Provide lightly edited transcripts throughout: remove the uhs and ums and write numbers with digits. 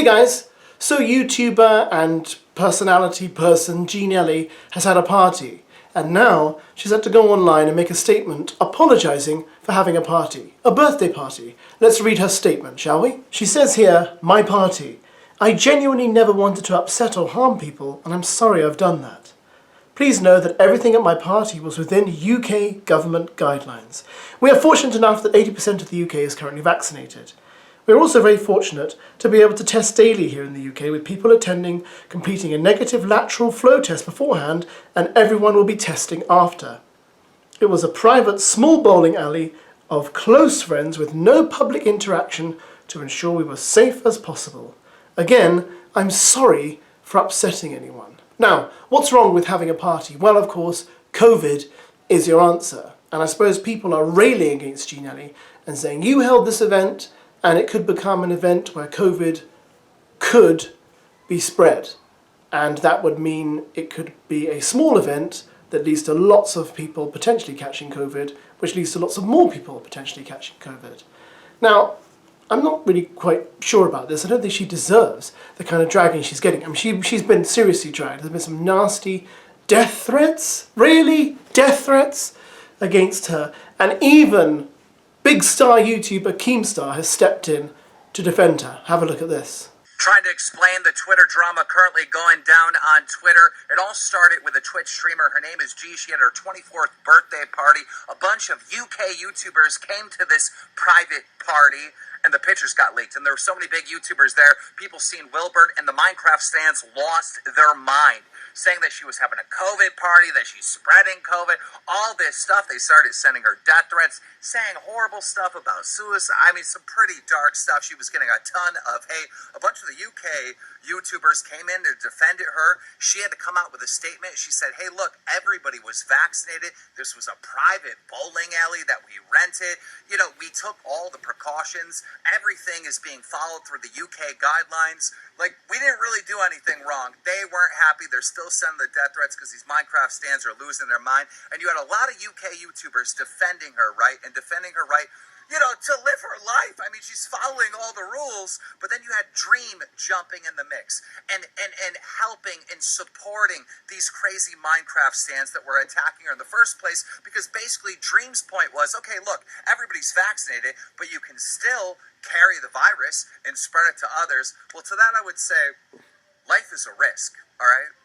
guys, so YouTuber and personality person NELLY has had a party, and now she's had to go online and make a statement apologising for having a party. A birthday party. Let's read her statement, shall we? She says here, "My party. I genuinely never wanted to upset or harm people, and I'm sorry I've done that. Please know that everything at my party was within UK government guidelines. We are fortunate enough that 80% of the UK is currently vaccinated. We are also very fortunate to be able to test daily here in the UK, with people attending completing a negative lateral flow test beforehand, and everyone will be testing after. It was a private small bowling alley of close friends with no public interaction to ensure we were safe as possible. Again, I'm sorry for upsetting anyone." Now, what's wrong with having a party? Well, of course, COVID is your answer. And I suppose people are railing against NELLY and saying, you held this event and it could become an event where COVID could be spread. And that would mean it could be a small event that leads to lots of people potentially catching COVID, which leads to lots of more people potentially catching COVID. Now, I'm not really quite sure about this. I don't think she deserves the kind of dragging she's getting. I mean, she's been seriously dragged. There's been some nasty death threats, really? Death threats against her. And even big star YouTuber KEEMSTAR has stepped in to defend her. Have a look at this. Trying to explain the Twitter drama currently going down on Twitter. It all started with a Twitch streamer. Her name is G. She had her 24th birthday party. A bunch of UK YouTubers came to this private party, and the pictures got leaked. And there were so many big YouTubers there. People seen WIlbur, and the Minecraft stands lost their mind, saying that she was having a COVID party, that she's spreading COVID, all this stuff. They started sending her death threats, saying horrible stuff about suicide. I mean, some pretty dark stuff. She was getting a ton of hate. A bunch of the UK YouTubers came in to defend her. She had to come out with a statement. She said, hey, look, everybody was vaccinated. This was a private bowling alley that we rented. You know, we took all the precautions. Everything is being followed through the UK guidelines. Like, we didn't really do anything wrong. They weren't happy. They're still sending the death threats because these Minecraft stands are losing their mind. And you had a lot of UK YouTubers defending her, right? And defending her right, you know, to live her life. I mean, she's following all the rules. But then you had Dream jumping in the mix and helping and supporting these crazy Minecraft stands that were attacking her in the first place. Because basically Dream's point was, okay, look, everybody's vaccinated, but you can still carry the virus and spread it to others. Well, to that I would say, life is a risk, all right?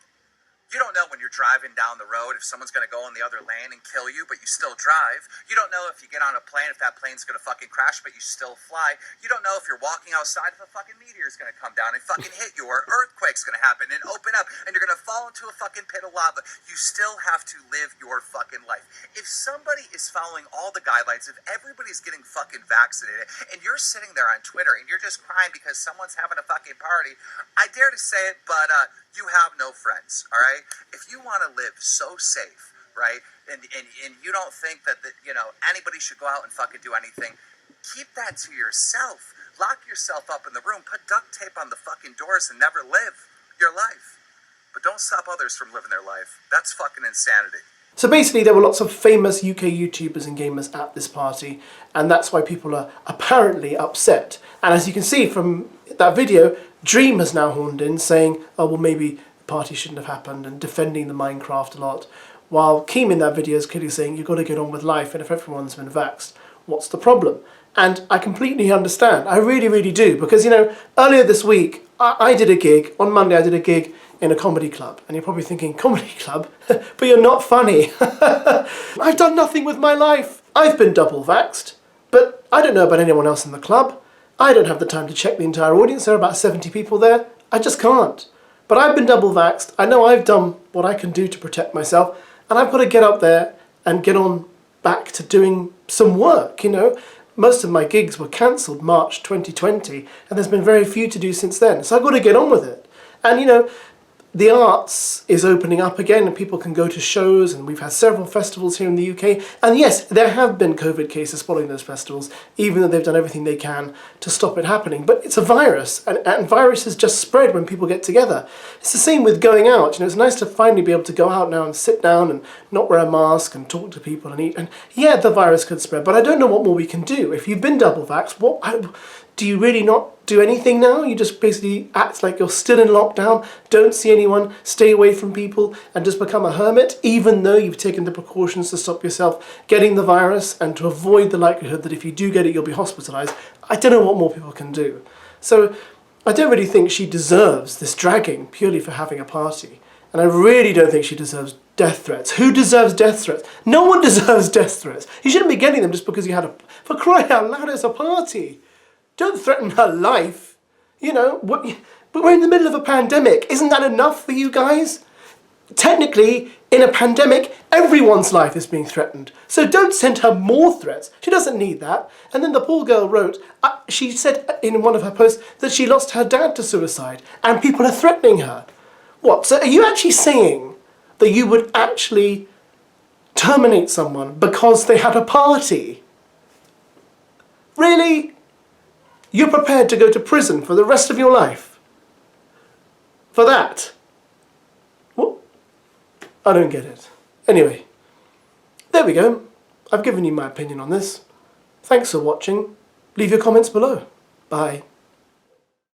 You don't know when you're driving down the road if someone's going to go in the other lane and kill you, but you still drive. You don't know if you get on a plane if that plane's going to fucking crash, but you still fly. You don't know if you're walking outside if a fucking meteor is going to come down and fucking hit you, or an earthquake's going to happen and open up and you're going to fall into a fucking pit of lava. You still have to live your fucking life. If somebody is following all the guidelines, if everybody's getting fucking vaccinated, and you're sitting there on Twitter and you're just crying because someone's having a fucking party, I dare to say it, but you have no friends, all right? If you want to live so safe, right, and you don't think that you know, anybody should go out and fucking do anything, keep that to yourself. Lock yourself up in the room, put duct tape on the fucking doors, and never live your life. But don't stop others from living their life. That's fucking insanity. So basically there were lots of famous UK YouTubers and gamers at this party, and that's why people are apparently upset. And as you can see from that video, Dream has now horned in saying, oh well, maybe the party shouldn't have happened, and defending the Minecraft a lot, while Keem in that video is clearly saying you've got to get on with life, and if everyone's been vaxxed, what's the problem? And I completely understand. I really, really do. Because, you know, earlier this week, I did a gig. On Monday, I did a gig in a comedy club. And you're probably thinking, comedy club? But you're not funny. I've done nothing with my life. I've been double vaxxed. But I don't know about anyone else in the club. I don't have the time to check the entire audience. There are about 70 people there. I just can't. But I've been double vaxxed. I know I've done what I can do to protect myself. And I've got to get up there and get on back to doing some work, you know. Most of my gigs were cancelled March 2020, and there's been very few to do since then. So I've got to get on with it. And, you know, the arts is opening up again and people can go to shows, and we've had several festivals here in the UK. And yes, there have been COVID cases following those festivals, even though they've done everything they can to stop it happening. But it's a virus, and viruses just spread when people get together. It's the same with going out. You know, it's nice to finally be able to go out now and sit down and not wear a mask and talk to people and eat. And yeah, the virus could spread, but I don't know what more we can do. If you've been double vaxxed, Do you really not do anything now? You just basically act like you're still in lockdown, don't see anyone, stay away from people, and just become a hermit, even though you've taken the precautions to stop yourself getting the virus and to avoid the likelihood that if you do get it, you'll be hospitalized. I don't know what more people can do. So I don't really think she deserves this dragging purely for having a party. And I really don't think she deserves death threats. Who deserves death threats? No one deserves death threats. You shouldn't be getting them just because you had a... For crying out loud, it's a party. Don't threaten her life. You know, but we're in the middle of a pandemic. Isn't that enough for you guys? Technically, in a pandemic, everyone's life is being threatened. So don't send her more threats. She doesn't need that. And then the poor girl wrote, she said in one of her posts that she lost her dad to suicide and people are threatening her. What? So are you actually saying that you would actually terminate someone because they had a party? Really? You're prepared to go to prison for the rest of your life? For that? What? I don't get it. Anyway, there we go. I've given you my opinion on this. Thanks for watching. Leave your comments below. Bye.